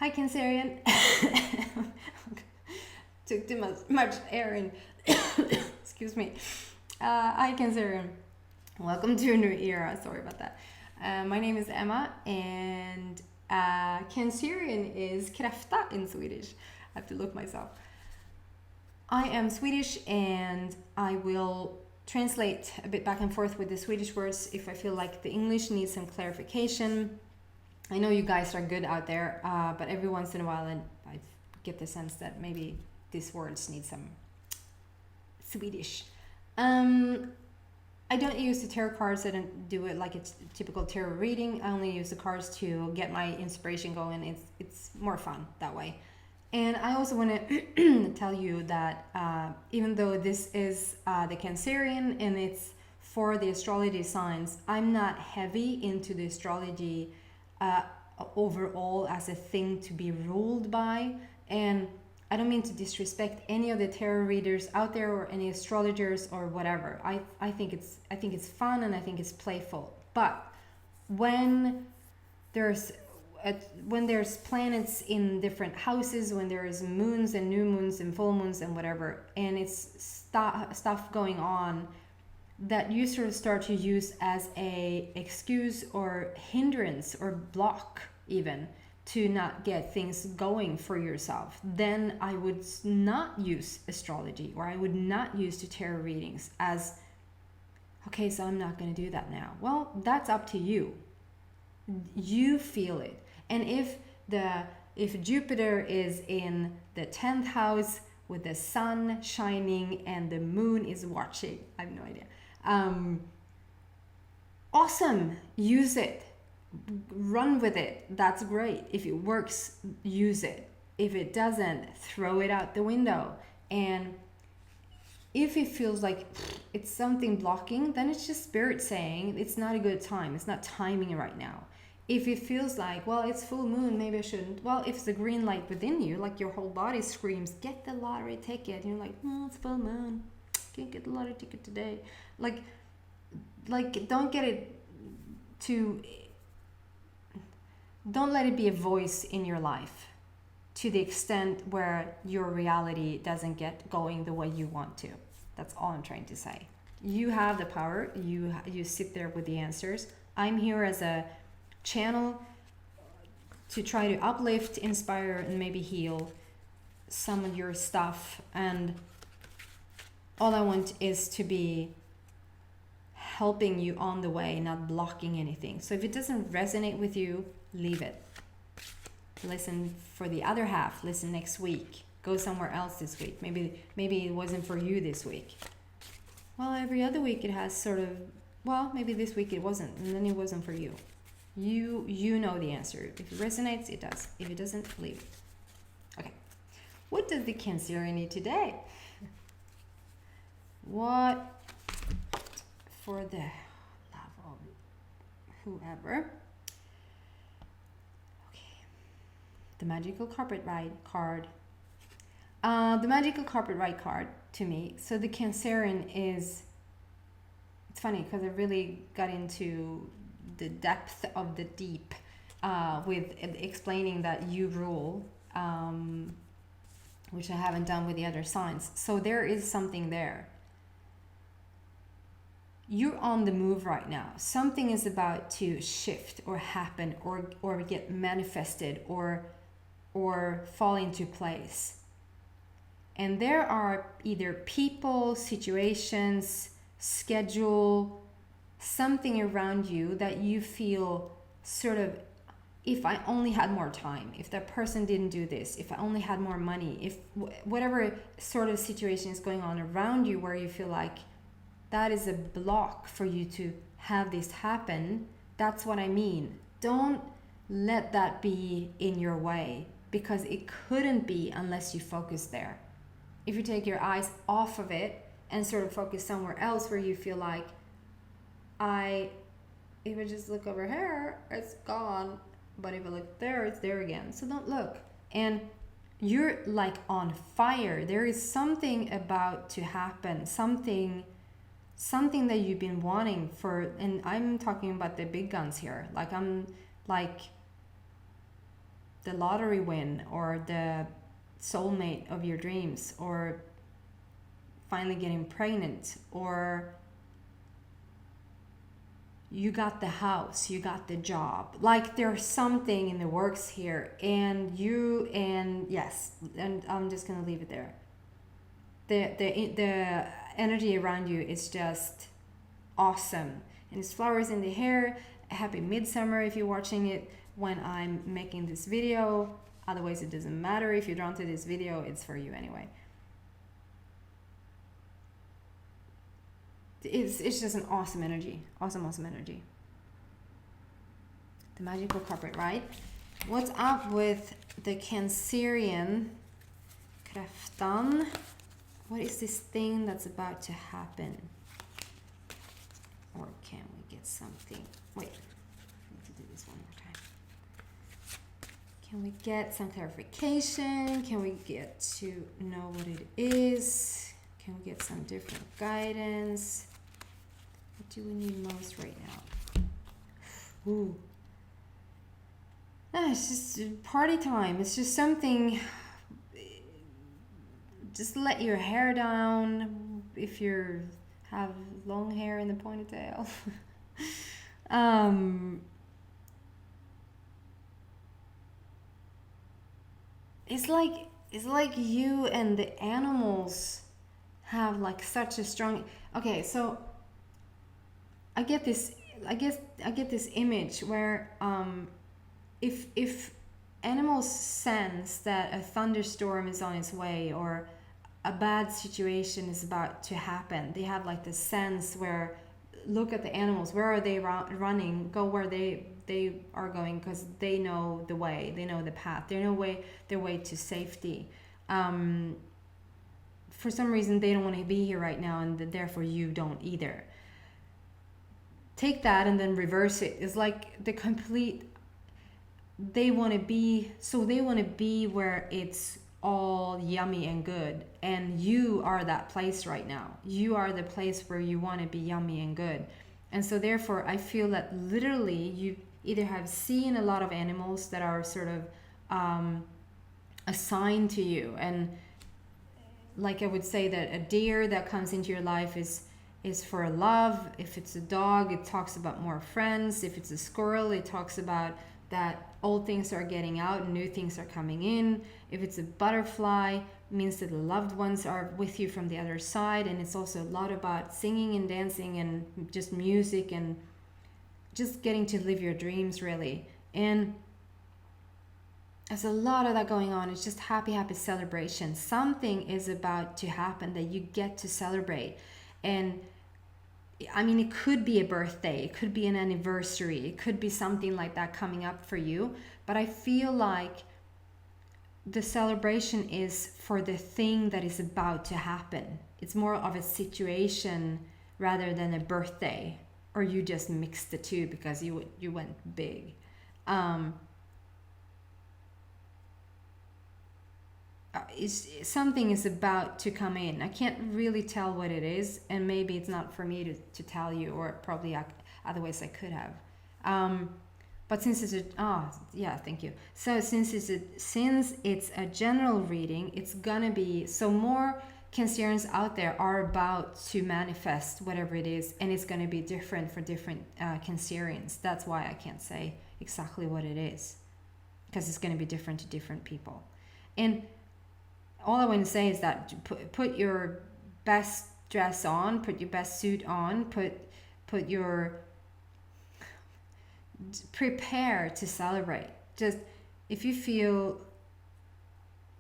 Hi, Cancerian. Took too much air in. Excuse me. Hi, Cancerian. Welcome to a new era. Sorry about that. My name is Emma, and Cancerian is Kräfta in Swedish. I have to look myself. I am Swedish, and I will translate a bit back and forth with the Swedish words if I feel like the English needs some clarification. I know you guys are good out there, but every once in a while I get the sense that maybe these words need some Swedish. I don't use the tarot cards. I don't do it like a typical tarot reading. I only use the cards to get my inspiration going. It's more fun that way. And I also want to tell you that even though this is the Cancerian and it's for the astrology signs, I'm not heavy into the astrology overall as a thing to be ruled by. And I don't mean to disrespect any of the tarot readers out there or any astrologers or whatever. I think it's fun and I think it's playful. But when there's planets in different houses, when there's moons and new moons and full moons and whatever, and it's stuff going on that you sort of start to use as a excuse or hindrance or block even to not get things going for yourself, then I would not use astrology, or I would not use the tarot readings as, okay, so I'm not going to do that now. Well, that's up to you. You feel it. And if Jupiter is in the 10th house with the sun shining and the moon is watching, I have no idea. Awesome, use it, run with it. That's great. If it works, use it. If it doesn't, throw it out the window. And if it feels like it's something blocking, then it's just spirit saying it's not a good time. It's not timing right now. If it feels like, well, it's full moon, maybe I shouldn't. Well, if it's a green light within you, like your whole body screams, get the lottery ticket. And you're like, oh, it's full moon. Can't get the lottery ticket today. Like don't get it to, don't let it be a voice in your life to the extent where your reality doesn't get going the way you want to. That's all I'm trying to say. You have the power. You sit there with the answers. I'm here as a channel to try to uplift, inspire, and maybe heal some of your stuff. And all I want is to be helping you on the way, not blocking anything. So if it doesn't resonate with you, leave it. Listen for the other half. Listen next week. Go somewhere else this week. Maybe it wasn't for you this week. Well, every other week it has sort of, well, maybe this week it wasn't, and then it wasn't for you. You know the answer. If it resonates, it does. If it doesn't, leave it. Okay. What does the Cancerian need today? What for the love of whoever? Okay. The magical carpet ride card. The magical carpet ride card to me. So the Cancerian is, it's funny because I really got into the depth of the deep with explaining that you rule, which I haven't done with the other signs. So there is something there. You're on the move right now. Something is about to shift or happen or get manifested or fall into place. And there are either people, situations, schedule, something around you that you feel sort of, if I only had more time, if that person didn't do this, if I only had more money, if whatever sort of situation is going on around you where you feel like that is a block for you to have this happen, that's what I mean. Don't let that be in your way, because it couldn't be unless you focus there. If you take your eyes off of it and sort of focus somewhere else where you feel like, if I just look over here, it's gone. But if I look there, it's there again. So don't look. And you're like on fire. There is something about to happen. Something that you've been wanting for, and I'm talking about the big guns here. the lottery win, or the soulmate of your dreams, or finally getting pregnant, or you got the house, you got the job. Like there's something in the works here, and yes, and I'm just gonna leave it there. The energy around you is just awesome, and it's flowers in the hair. Happy midsummer if you're watching it when I'm making this video. Otherwise it doesn't matter. If you're drawn to this video, it's for you anyway. It's just an awesome energy. Awesome energy. The magical carpet, right? What's up with the Cancerian Kräftan? What is this thing that's about to happen? Or can we get something? Wait, I need to do this one more time. Can we get some clarification? Can we get to know what it is? Can we get some different guidance? What do we need most right now? Ooh. It's just party time. It's just something. Just let your hair down if you have long hair in the ponytail. It's like you and the animals have like such a strong. Okay, so I get this image where if animals sense that a thunderstorm is on its way, or a bad situation is about to happen, they have like the sense where, look at the animals, where are they running, go where they are going, because they know the way, they know the path, they know their way to safety. For some reason they don't want to be here right now, and therefore you don't either. Take that and then reverse it. It's like the complete, they want to be where it's all yummy and good, and you are that place right now. You are the place where you want to be yummy and good. And so therefore I feel that literally you either have seen a lot of animals that are sort of assigned to you, and like I would say that a deer that comes into your life is for love. If it's a dog, it talks about more friends. If it's a squirrel, it talks about that old things are getting out and new things are coming in. If it's a butterfly, it means that the loved ones are with you from the other side. And it's also a lot about singing and dancing and just music and just getting to live your dreams, really. And there's a lot of that going on. It's just happy celebration. Something is about to happen that you get to celebrate. And I mean, it could be a birthday, it could be an anniversary, it could be something like that coming up for you. But I feel like the celebration is for the thing that is about to happen. It's more of a situation rather than a birthday, or you just mixed the two because you went big. Something is about to come in. I can't really tell what it is, and maybe it's not for me to tell you, or probably otherwise I could have. But since it's thank you. So since it's a general reading, it's gonna be, so more Cancerians out there are about to manifest whatever it is, and it's gonna be different for different Cancerians. That's why I can't say exactly what it is, because it's gonna be different to different people. And all I want to say is that put your best dress on, put your best suit on, prepare to celebrate. Just if you feel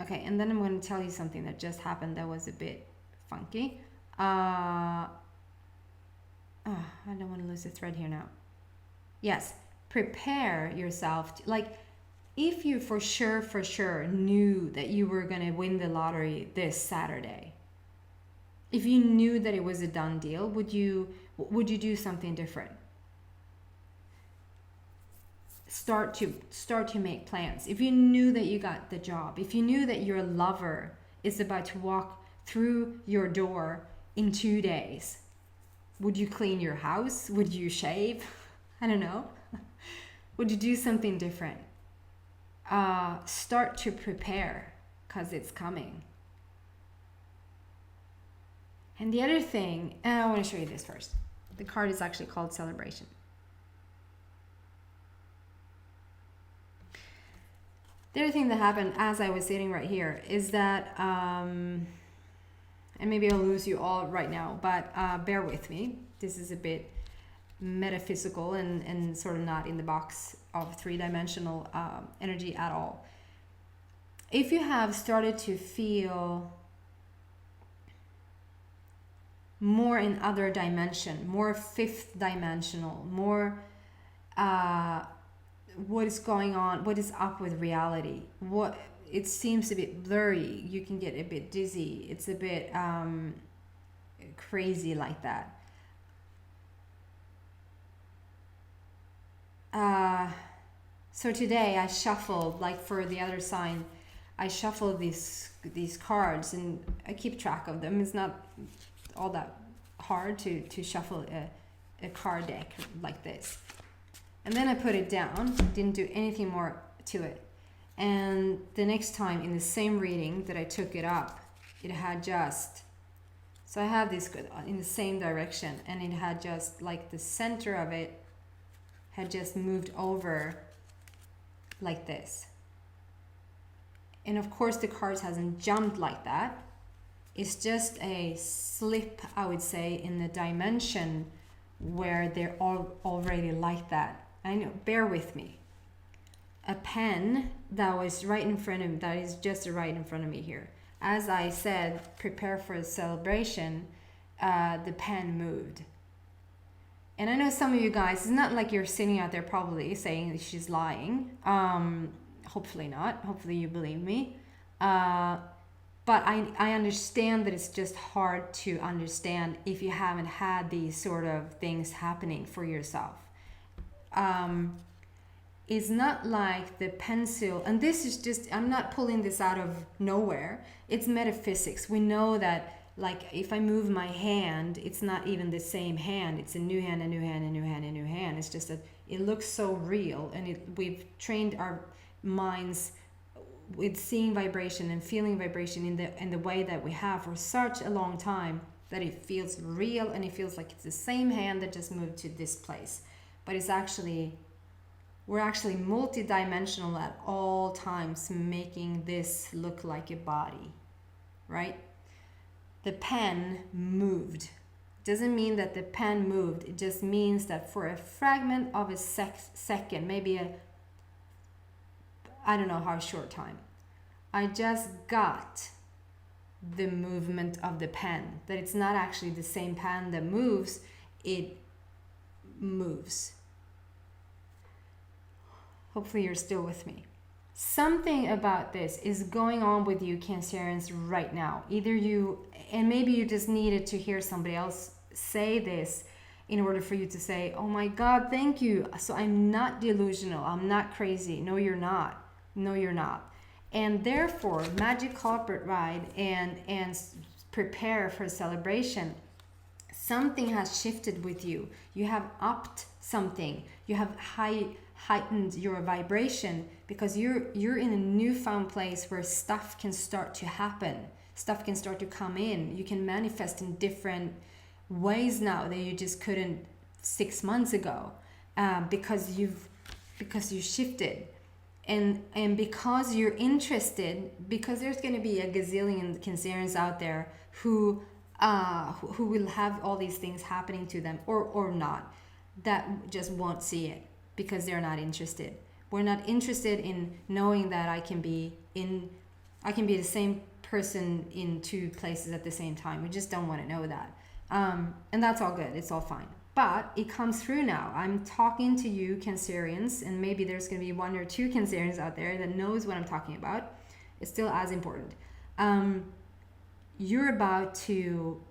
okay, and then I'm going to tell you something that just happened that was a bit funky. I don't want to lose the thread here now. Yes, prepare yourself if you for sure knew that you were going to win the lottery this Saturday, if you knew that it was a done deal, would you do something different? Start to make plans. If you knew that you got the job, if you knew that your lover is about to walk through your door in 2 days, would you clean your house? Would you shave? I don't know. Would you do something different? start to prepare, because it's coming. And the other thing, and I want to show you this first. The card is actually called Celebration. The other thing that happened as I was sitting right here is that, and maybe I'll lose you all right now, but bear with me. This is a bit metaphysical and sort of not in the box of three-dimensional energy at all. If you have started to feel more in other dimension, more fifth dimensional, more what is going on, what is up with reality, what it seems a bit blurry, you can get a bit dizzy, it's a bit crazy like that. So today I shuffled, like for the other sign, I shuffled these cards, and I keep track of them. It's not all that hard to shuffle a card deck like this. And then I put it down, didn't do anything more to it. And the next time in the same reading that I took it up, it had just, so I have this in the same direction, and it had just like the center of it had just moved over like this. And of course the cards hasn't jumped like that. It's just a slip, I would say, in the dimension where they're all already like that. I know, bear with me. A pen that was right in front of me, that is just right in front of me here. As I said, prepare for a celebration, the pen moved. And I know some of you guys, it's not like you're sitting out there probably saying that she's lying. Hopefully not. Hopefully you believe me. But I understand that it's just hard to understand if you haven't had these sort of things happening for yourself. It's not like the pencil, and this is just, I'm not pulling this out of nowhere. It's metaphysics. We know that, like, if I move my hand, it's not even the same hand. It's a new hand, a new hand, a new hand, a new hand. It's just that it looks so real, and we've trained our minds with seeing vibration and feeling vibration in the way that we have for such a long time that it feels real, and it feels like it's the same hand that just moved to this place. But it's actually, we're actually multidimensional at all times, making this look like a body, right? The pen moved. Doesn't mean that the pen moved. It just means that for a fragment of a second, maybe I don't know how short time, I just got the movement of the pen. That it's not actually the same pen that moves, it moves. Hopefully you're still with me. Something about this is going on with you, Cancerians, right now. Either you, and maybe you just needed to hear somebody else say this in order for you to say, oh my God, thank you. So I'm not delusional. I'm not crazy. No, you're not. No, you're not. And therefore, magic carpet ride and prepare for celebration. Something has shifted with you. You have upped something. You have heightened your vibration, because you're in a newfound place where stuff can start to happen. Stuff can start to come in. You can manifest in different ways now that you just couldn't 6 months ago, because you shifted. And because you're interested, because there's going to be a gazillion Cancerians out there who will have all these things happening to them, or not, that just won't see it because they're not interested. We're not interested in knowing that I can be the same person in two places at the same time. We just don't want to know that. And that's all good. It's all fine. But it comes through now. I'm talking to you, Cancerians, and maybe there's going to be 1 or 2 Cancerians out there that knows what I'm talking about. It's still as important. You're about to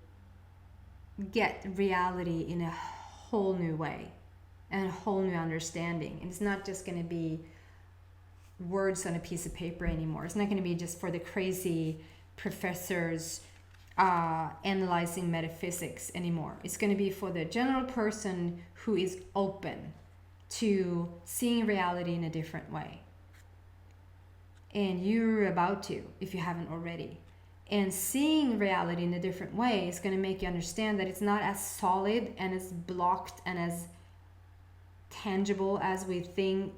get reality in a whole new way and a whole new understanding. And it's not just going to be words on a piece of paper anymore. It's not going to be just for the crazy professors analyzing metaphysics anymore. It's going to be for the general person who is open to seeing reality in a different way. and you're about to, if you haven't already. And seeing reality in a different way is going to make you understand that it's not as solid and as blocked and as tangible as we think.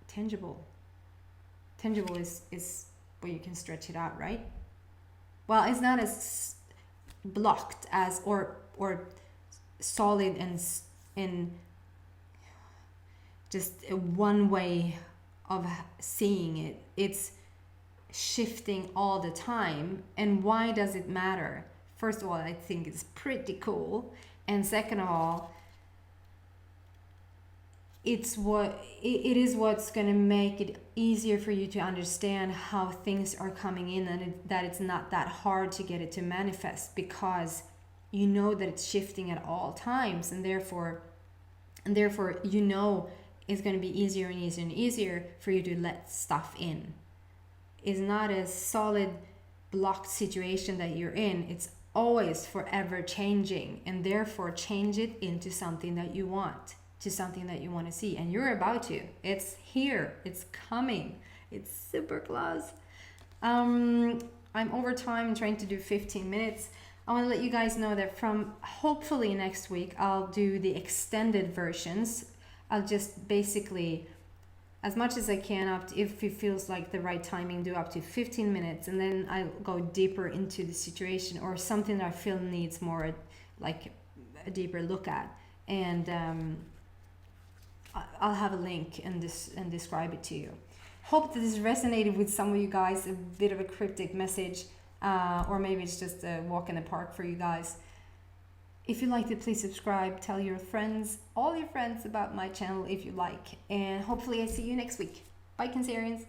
Tangible is where you can stretch it out, right? Well, it's not as blocked as or solid and just one way of seeing it. It's shifting all the time. And why does it matter? First of all, I think it's pretty cool, and second of all, it is what's going to make it easier for you to understand how things are coming in, and that it's not that hard to get it to manifest, because you know that it's shifting at all times, and therefore you know it's going to be easier and easier and easier for you to let stuff in. It's not a solid blocked situation that you're in. It's always forever changing, and therefore change it into something that you want, to something that you want to see. And you're about to. It's here. It's coming. It's super close. I'm over time. I'm trying to do 15 minutes. I want to let you guys know that from hopefully next week, I'll do the extended versions. I'll just basically, as much as I can, up to, if it feels like the right timing, do up to 15 minutes, and then I'll go deeper into the situation or something that I feel needs more, like a deeper look at. And I'll have a link and describe it to you. Hope that this resonated with some of you guys, a bit of a cryptic message, or maybe it's just a walk in the park for you guys. If you liked it, please subscribe, tell your friends, all your friends about my channel if you like, and hopefully I see you next week. Bye, Cancerians.